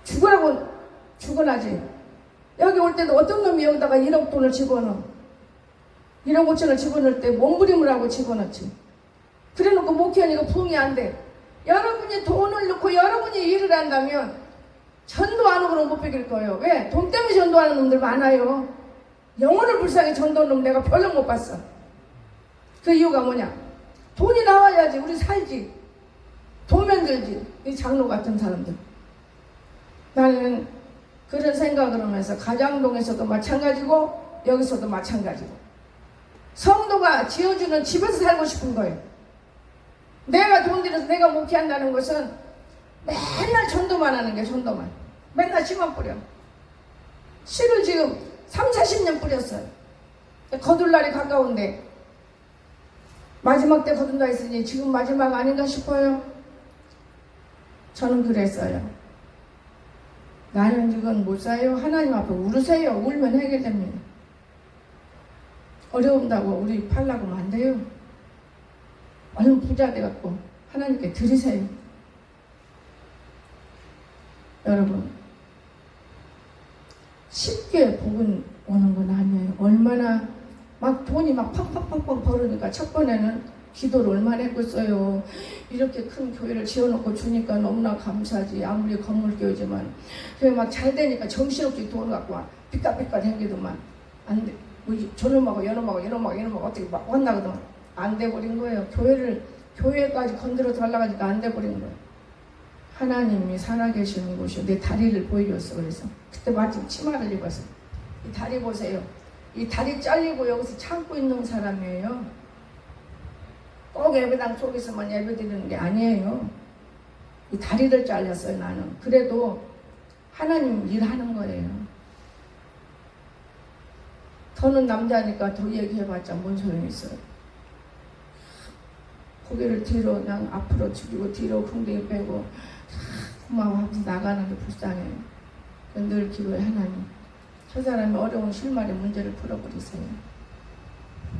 죽으라고 죽어나지. 여기 올 때도 어떤 놈이 여기다가 1억 돈을 집어넣어. 1억 5천을 집어넣을 때 몸부림을 하고 집어넣지. 그래놓고 목회하니까 부응이 안 돼. 여러분이 돈을 넣고 여러분이 일을 한다면 전도 안 오고는 못 베길 거예요. 왜? 돈 때문에 전도하는 놈들 많아요. 영혼을 불쌍히 전도하는 놈 내가 별로 못 봤어. 그 이유가 뭐냐? 돈이 나와야지 우리 살지. 돈 만들지. 이 장로 같은 사람들. 나는 그런 생각을 하면서 가장동에서도 마찬가지고 여기서도 마찬가지고 성도가 지어주는 집에서 살고 싶은 거예요. 내가 돈 들여서 내가 목회한다는 것은 맨날 전도만 하는 게 전도만. 맨날 씨만 뿌려. 씨를 지금 30-40년 뿌렸어요. 거둘 날이 가까운데 마지막 때 거둔다 했으니 지금 마지막 아닌가 싶어요. 저는 그랬어요. 나는 이건 못 사요. 하나님 앞에 울으세요. 울면 해결됩니다. 어려운다고 우리 팔라고 하면 안 돼요. 얼른 부자 돼갖고 하나님께 드리세요. 여러분 쉽게 복은 오는 건 아니에요. 얼마나 막 돈이 막 팡팡팡팡 벌으니까 첫 번에는 기도를 얼마나 했겠어요. 이렇게 큰 교회를 지어놓고 주니까 너무나 감사하지. 아무리 건물교회지만 그게 막 잘 되니까 정신없이 돈 갖고 와 삐까삐까 댕기더만 안 돼. 뭐 저놈하고 이놈하고 어떻게 막 혼나거든. 안 돼버린 거예요. 교회까지 건드려 달라가니까 안 돼버린 거예요. 하나님이 살아계시는 곳이 내 다리를 보여줬어. 그래서 그때 마침 치마를 입었어. 이 다리 보세요. 이 다리 잘리고 여기서 참고 있는 사람이에요. 꼭 예배당 속에서만 예배 드리는 게 아니에요. 이 다리를 잘렸어요. 나는 그래도 하나님 일하는 거예요. 더는 남자니까 더 얘기해봤자 뭔 소용이 있어요. 고개를 뒤로 그냥 앞으로 죽이고 뒤로 궁뎅이 빼고 고마워하면서 나가는데 불쌍해요. 늘 기도해. 하나님 저 사람이 어려운 실마리 문제를 풀어버리세요.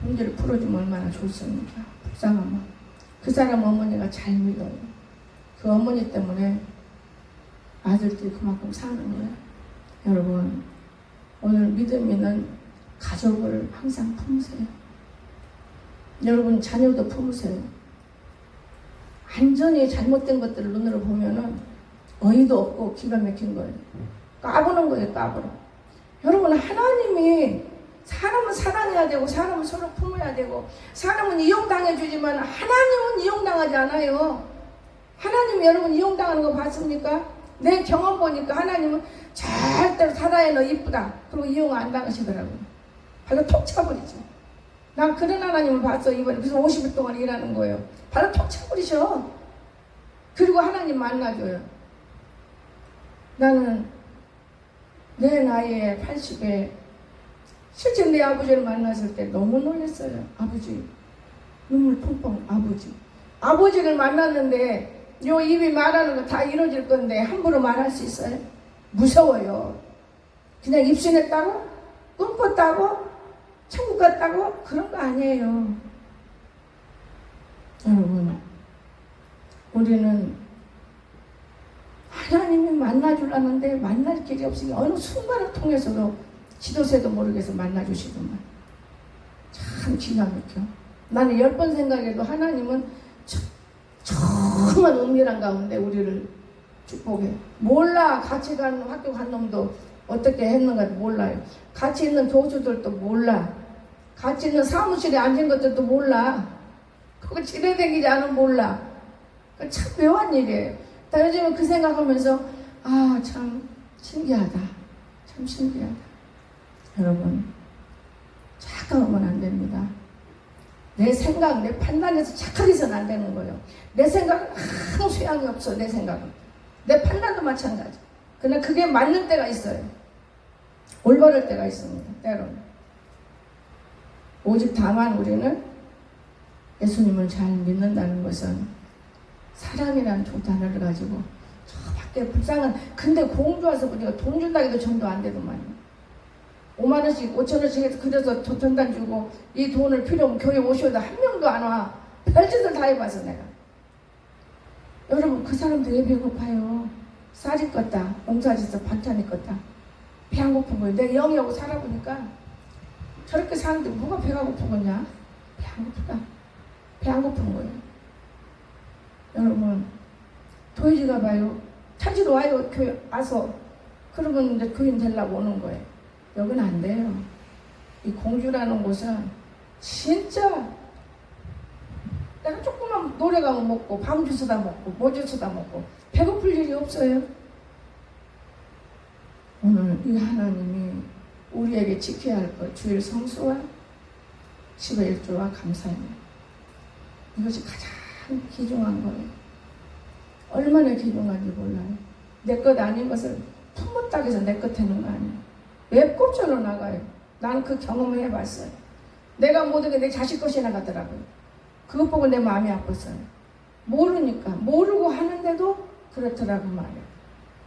문제를 풀어주면 얼마나 좋습니까? 불쌍하면 그 사람 어머니가 잘 믿어요. 그 어머니 때문에 아들들이 그만큼 사는 거예요. 여러분 오늘 믿음 있는 가족을 항상 품으세요. 여러분 자녀도 품으세요. 완전히 잘못된 것들을 눈으로 보면은 어이도 없고 기가 막힌 거예요. 까부는 거예요, 까불어. 여러분 하나님이 사람은 사랑해야 되고 사람은 서로 품어야 되고 사람은 이용당해 주지만 하나님은 이용당하지 않아요. 하나님 여러분 이용당하는 거 봤습니까? 내 경험 보니까 하나님은 절대로 살아야 너 이쁘다. 그리고 이용 안 당하시더라고요. 발로 톡 차버리죠. 난 그런 하나님을 봤어. 이번에 그래서 50일 동안 일하는 거예요. 발로 톡 차버리셔. 그리고 하나님 만나줘요. 나는 내 나이에 80에 실제 내 아버지를 만났을 때 너무 놀랐어요. 아버지 눈물 펑펑. 아버지를 만났는데 요 입이 말하는 거 다 이루어질 건데 함부로 말할 수 있어요? 무서워요. 그냥 입신했다고? 꿈꿨다고? 천국 갔다고? 그런 거 아니에요. 여러분 우리는 하나님이 만나주려는데 만날 길이 없으니 어느 순간을 통해서도 지도새도 모르겠어 만나주시더만. 참 기가 막혀. 나는 10번 생각해도 하나님은 정말 은밀한 가운데 우리를 축복해. 몰라. 같이 간 학교 간 놈도 어떻게 했는가 몰라요. 같이 있는 교수들도 몰라. 같이 있는 사무실에 앉은 것들도 몰라. 그거 지내다니지 않으면 몰라. 참 묘한 일이에요. 나 요즘에 그 생각하면서 참 신기하다. 참 신기하다. 여러분 착각하면 안 됩니다. 내 생각, 내 판단에서 착각해서는 안 되는 거예요. 내 생각은 아무 소양이 없어. 내 생각은. 내 판단도 마찬가지. 그러나 그게 맞는 때가 있어요. 올바를 때가 있습니다. 때로는. 오직 다만 우리는 예수님을 잘 믿는다는 것은 사랑이라는 두 단어를 가지고 저 밖에 불쌍한 근데 공주 와서 우리가 돈 준다기도 전도 안 되더만요. 5만원씩 5천원씩 해서 그래서 전단 주고 이 돈을 필요 없으면 교회 오셔도 한 명도 안 와. 별짓을 다 해봐서 내가. 여러분 그 사람도 왜 배고파요? 쌀이 껐다 농사짓어 반찬이 껐다 배 안 고픈 거예요. 내가 영희하고 살아보니까 저렇게 사는데 뭐가 배가 고픈 거냐? 배 안 고프다. 배 안 고픈 거예요. 여러분 도의지가 봐요. 찾으러 와요. 교회 와서 그러면 이제 교인 되려고 오는 거예요. 여긴 안 돼요. 이 공주라는 곳은 진짜 내가 조금만 노래 가면 먹고 밤 주스다 먹고 뭐 주스다 먹고 배고플 일이 없어요. 오늘 이 하나님이 우리에게 지켜야 할 것 주일 성수와 10의 1조와 감사입니다. 이것이 가장 귀중한 거예요. 얼마나 귀중한지 몰라요. 내 것 아닌 것을 품었다고 해서 내 것 되는 거 아니에요. 왜 꼽절로 나가요? 나는 그 경험을 해봤어요. 내가 모든 게 내 자식 것이 나가더라고요. 그것 보고 내 마음이 아팠어요. 모르니까. 모르고 하는데도 그렇더라고 말이에요.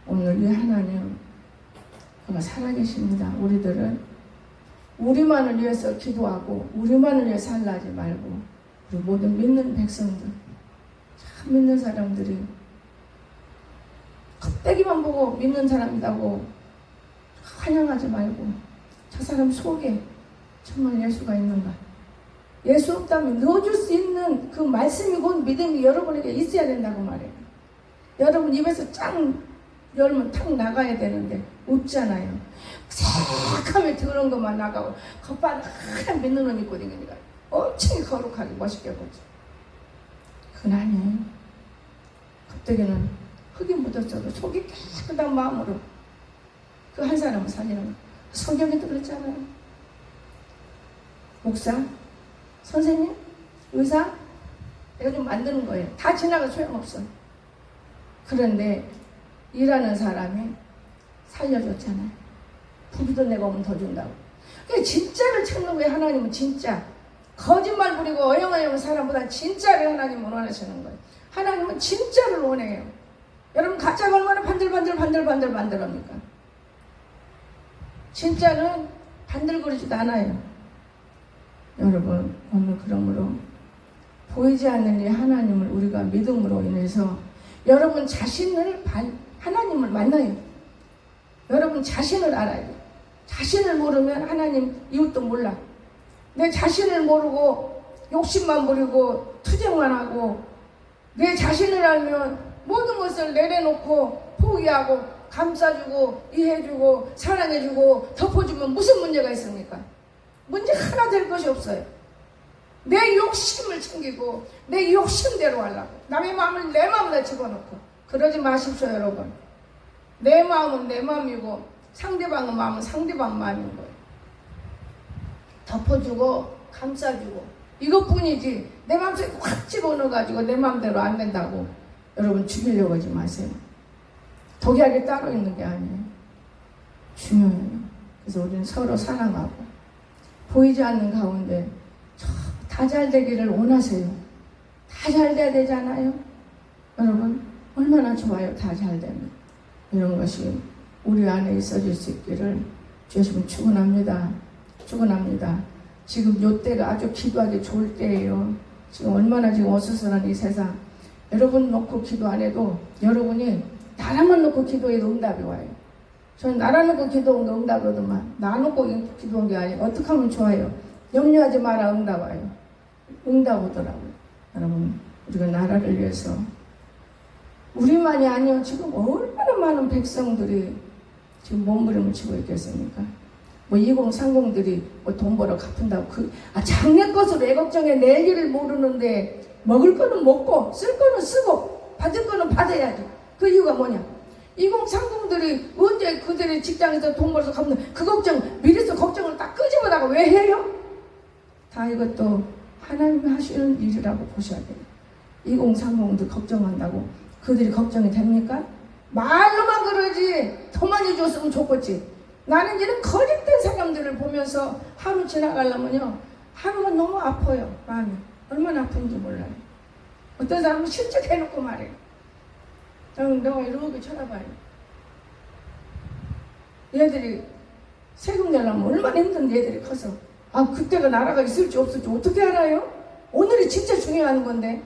오늘 이 하나님 그가 살아계십니다. 우리들은 우리만을 위해서 기도하고 우리만을 위해 살라지 말고 우리 모든 믿는 백성들 참 믿는 사람들이 껍데기만 보고 믿는 사람이라고 환영하지 말고 저 사람 속에 정말 예수가 있는가? 예수 없다면 넣어줄 수 있는 그 말씀이 곧 믿음이 여러분에게 있어야 된다고 말해요. 여러분 입에서 짱 열면 탁 나가야 되는데 없잖아요. 새카매 더러운 것만 나가고 겉바닥 하얀 믿는 옷 입고 다니니까 엄청 거룩하게 멋있게 보죠. 그건 아니에요. 겉대기는 흙이 묻었어도 속이 깨끗한 마음으로 그 한 사람을 살리는 거예요. 성경에도 그랬잖아요. 목사, 선생님, 의사 내가 좀 만드는 거예요. 다 지나가 소용없어. 그런데 일하는 사람이 살려줬잖아요. 부비도 내가 오면 더 준다고. 그러니까 진짜를 찾는 거예요. 하나님은 진짜. 거짓말 부리고 어영어영 사람보다 진짜를 하나님은 원하시는 거예요. 하나님은 진짜를 원해요. 여러분 가짜가 얼마나 반들반들합니까? 진짜는 반들거리지도 않아요. 여러분 오늘 그러므로 보이지 않는 이 하나님을 우리가 믿음으로 인해서 여러분 자신을 하나님을 만나요. 여러분 자신을 알아요. 자신을 모르면 하나님 이웃도 몰라. 내 자신을 모르고 욕심만 부리고 투쟁만 하고 내 자신을 알면 모든 것을 내려놓고 포기하고 감싸주고 이해해주고 사랑해주고 덮어주면 무슨 문제가 있습니까? 문제 하나 될 것이 없어요. 내 욕심을 챙기고 내 욕심대로 하려고 남의 마음을 내 마음에다 집어넣고 그러지 마십시오 여러분. 내 마음은 내 마음이고 상대방의 마음은 상대방 마음인 거예요. 덮어주고 감싸주고 이것뿐이지 내 마음속에 확 집어넣어가지고 내 마음대로 안 된다고 여러분 죽이려고 하지 마세요. 독약이 따로 있는 게 아니에요. 중요해요. 그래서 우리는 서로 사랑하고 보이지 않는 가운데 다 잘 되기를 원하세요. 다 잘 돼야 되잖아요. 여러분 얼마나 좋아요. 다 잘 되면. 이런 것이 우리 안에 있어질 수 있기를 주님 축원합니다. 축원합니다. 지금 요 때가 아주 기도하기 좋을 때예요. 지금 얼마나 지금 어수선한 이 세상. 여러분 놓고 기도 안 해도 여러분이 나라만 놓고 기도해도 응답이 와요. 저는 나라 놓고 기도한 거 응답이 오더만 나 놓고 기도한 게 아니에요. 어떻게 하면 좋아요. 염려하지 마라 응답 와요. 응답 오더라고요. 여러분 우리가 나라를 위해서 우리만이 아니요 지금 얼마나 많은 백성들이 지금 몸부림을 치고 있겠습니까? 뭐 2030들이 뭐 돈 벌어 갚은다고 장래 것으로 애걱정에 낼 일을 모르는데 먹을 거는 먹고 쓸 거는 쓰고 받을 거는 받아야지. 그 이유가 뭐냐? 2030들이 언제 그들의 직장에서 돈 벌어서 갚는 그 걱정 미리서 걱정을 딱 끄집어다가 왜 해요? 다 이것도 하나님이 하시는 일이라고 보셔야 돼요. 2030들 걱정한다고 그들이 걱정이 됩니까? 말로만 그러지 더 많이 줬으면 좋겠지. 나는 이런 거짓된 사람들을 보면서 하루 지나가려면요 하루가 너무 아파요. 마음이 얼마나 아픈지 몰라요. 어떤 사람은 실제 대놓고 말해요. 내가 이렇게 쳐다봐요. 얘들이 세금 내려면 얼마나 힘든데 얘들이 커서 그때가 나라가 있을지 없을지 어떻게 알아요? 오늘이 진짜 중요한 건데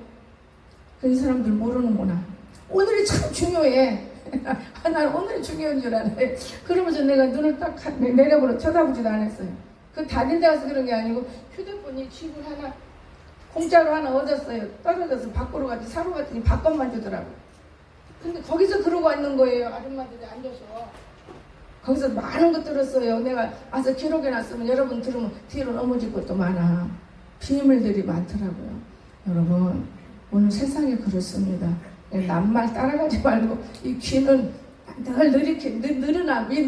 이 사람들 모르는구나. 오늘이 참 중요해. 나는 오늘이 중요한 줄 알아요. 그러면서 내가 눈을 딱 내려보러 쳐다보지도 않았어요. 그 다른 데 가서 그런 게 아니고 휴대폰이 집을 하나 공짜로 하나 얻었어요. 떨어져서 밖으로 가지 사러 갔더니 밥값만 주더라고. 근데 거기서 그러고 있는 거예요. 아줌마들이 앉아서 거기서 많은 거 들었어요. 내가 와서 기록해놨으면 여러분 들으면 뒤로 넘어질 것도 많아. 비밀들이 많더라고요. 여러분 오늘 세상이 그렇습니다. 남말 따라가지 말고 이 귀는 늘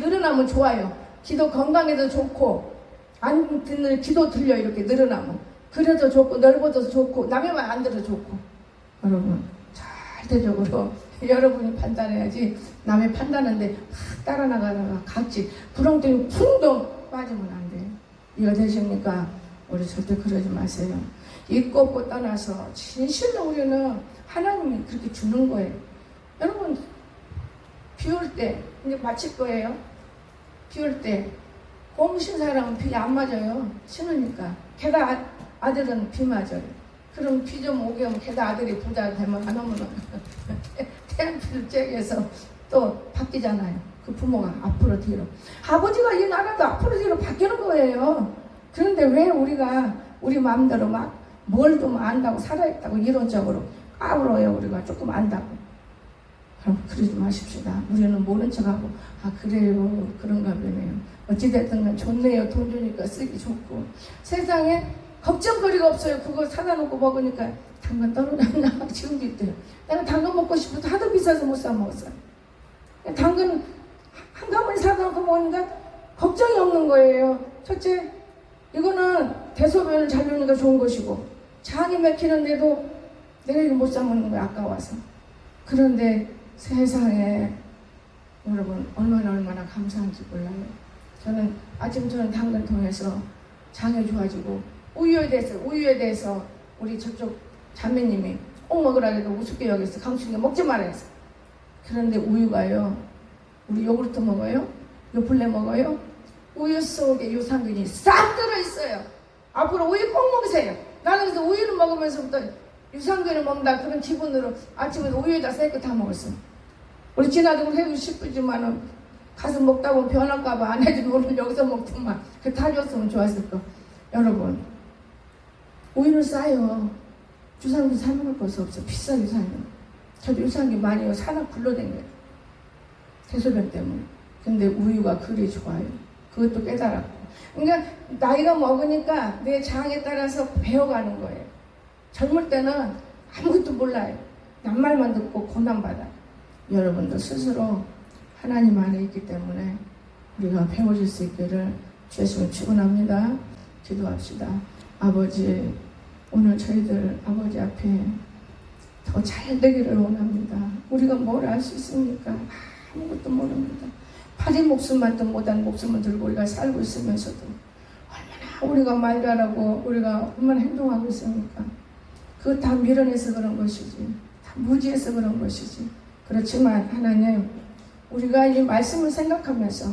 늘어나면 좋아요. 기도 건강에도 좋고 안 듣는 기도 들려 이렇게 늘어나면 그래도 좋고 넓어져서 좋고 남의 말 안 들어 좋고. 여러분 절대적으로 여러분이 판단해야지 남의 판단하는데 막 따라 나가다가 같이 부렁텅이 풍덩 빠지면 안 돼요. 이해가 되십니까? 우리 절대 그러지 마세요. 있고 없고 떠나서 진실로 우리는 하나님이 그렇게 주는 거예요. 여러분 비 올 때 이제 마칠 거예요. 비 올 때 봄 신 사람은 비 안 맞아요. 신으니까. 게다가 아들은 비 맞아요. 그럼 비 좀 오게 하면 게다가 아들이 부자 되면 안 오면 태양빛을 쬐게서 또 바뀌잖아요. 그 부모가 앞으로 뒤로. 아버지가 이 나라도 앞으로 뒤로 바뀌는 거예요. 그런데 왜 우리가 우리 마음대로 막 뭘 좀 안다고 살아있다고 이론적으로 까불어요. 우리가 조금 안다고. 그럼 그러지 마십시다. 우리는 모른 척하고 그래요 그런가 보네요. 어찌됐든 간 좋네요. 돈 주니까 쓰기 좋고 세상에 걱정거리가 없어요. 그거 사다 놓고 먹으니까 당근 떨어졌나 지금도 있대요. 내가 당근 먹고 싶어도 하도 비싸서 못 사 먹었어요. 당근 한 가마니 사다 놓고 먹으니까 걱정이 없는 거예요. 첫째 이거는 대소변을 잘 주니까 좋은 것이고 장이 막히는데도 내가 이거 못 사 먹는 거야 아까워서. 그런데 세상에 여러분 얼마나 감사한지 몰라요. 저는 당근 통해서 장이 좋아지고 우유에 대해서 우리 저쪽 자매님이 꼭 먹으라 해도 우습게 여겼어. 강수기가 먹지 말아 했어. 그런데 우유가요 우리 요구르트 먹어요? 요플레 먹어요? 우유 속에 유산균이 싹 들어있어요. 앞으로 우유 꼭 먹으세요. 나는 그래서 우유를 먹으면서부터 유산균을 먹는다 그런 기분으로 아침에 우유에다 셀 거 다 먹었어. 우리 지나도 해주고 싶지만은 가서 먹다 보면 변할까봐 안 해주면 오늘 여기서 먹더만. 그 다 줬으면 좋았을 거. 여러분, 우유는 싸요. 유산균 사먹을 것이 없어. 비싸 유산균. 저도 유산균 많이 산악 굴러댕겨요. 대소변 때문에. 근데 우유가 그리 좋아요. 그것도 깨달았고. 그러니까 나이가 먹으니까 내 장에 따라서 배워가는 거예요. 젊을 때는 아무것도 몰라요. 낱말만 듣고 고난받아요. 여러분도 스스로 하나님 안에 있기 때문에 우리가 배워질 수 있기를 주님을 축원합니다. 기도합시다. 아버지, 오늘 저희들 아버지 앞에 더 잘 되기를 원합니다. 우리가 뭘 알 수 있습니까? 아무것도 모릅니다. 파리 목숨만도 못한 목숨을 들고 우리가 살고 있으면서도 얼마나 우리가 말 잘하고 우리가 얼마나 행동하고 있습니까? 그거 다 밀어내서 그런 것이지, 다 무지해서 그런 것이지. 그렇지만 하나님, 우리가 이 말씀을 생각하면서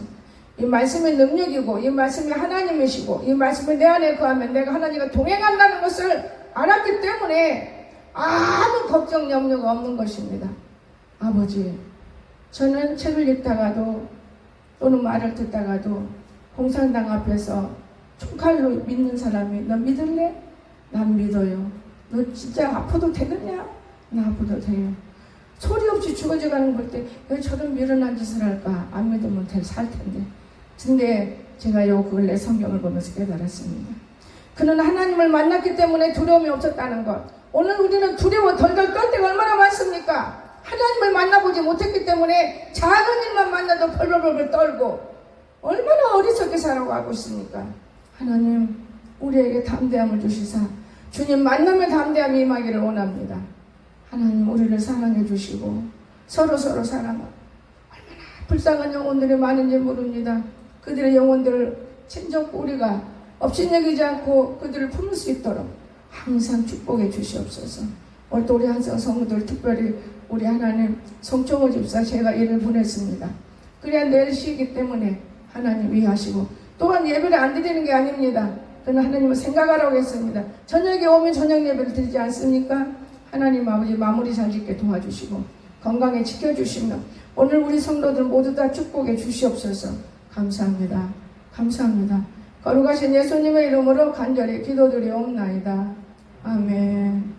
이 말씀의 능력이고 이 말씀이 하나님이시고 이 말씀이 내 안에 거하면 내가 하나님과 동행한다는 것을 알았기 때문에 아무 걱정 염려가 없는 것입니다. 아버지, 저는 책을 읽다가도 또는 말을 듣다가도 공산당 앞에서 총칼로 믿는 사람이 너 믿을래? 난 믿어요. 너 진짜 아파도 되겠냐? 나 아파도 돼요. 소리 없이 죽어져가는 걸 때 왜 저런 미련한 짓을 할까? 안 믿으면 살 텐데. 근데 제가 그걸 내 성경을 보면서 깨달았습니다. 그는 하나님을 만났기 때문에 두려움이 없었다는 것. 오늘 우리는 두려워 덜덜 떨 때가 얼마나 많습니까? 하나님을 만나보지 못했기 때문에 작은 일만 만나도 벌벌벌 떨고 얼마나 어리석게 살아가고 있습니까? 하나님, 우리에게 담대함을 주시사 주님 만남의 담대함이 임하기를 원합니다. 하나님, 우리를 사랑해 주시고 서로 사랑하고 얼마나 불쌍한 영혼들이 많은지 모릅니다. 그들의 영혼들을 친정 우리가 업신여기지 않고 그들을 품을 수 있도록 항상 축복해 주시옵소서. 오늘도 우리 한성 성도들, 특별히 우리 하나님 송정호 집사 제가 일을 보냈습니다. 그래야 내일 쉬기 때문에 하나님 위하시고, 또한 예배를 안 드리는 게 아닙니다. 그는 하나님을 생각하라고 했습니다. 저녁에 오면 저녁 예배를 드리지 않습니까? 하나님 아버지 마무리 잘 짓게 도와주시고 건강에 지켜주시며 오늘 우리 성도들 모두 다 축복해 주시옵소서. 감사합니다. 감사합니다. 거룩하신 예수님의 이름으로 간절히 기도드리옵나이다. 아멘.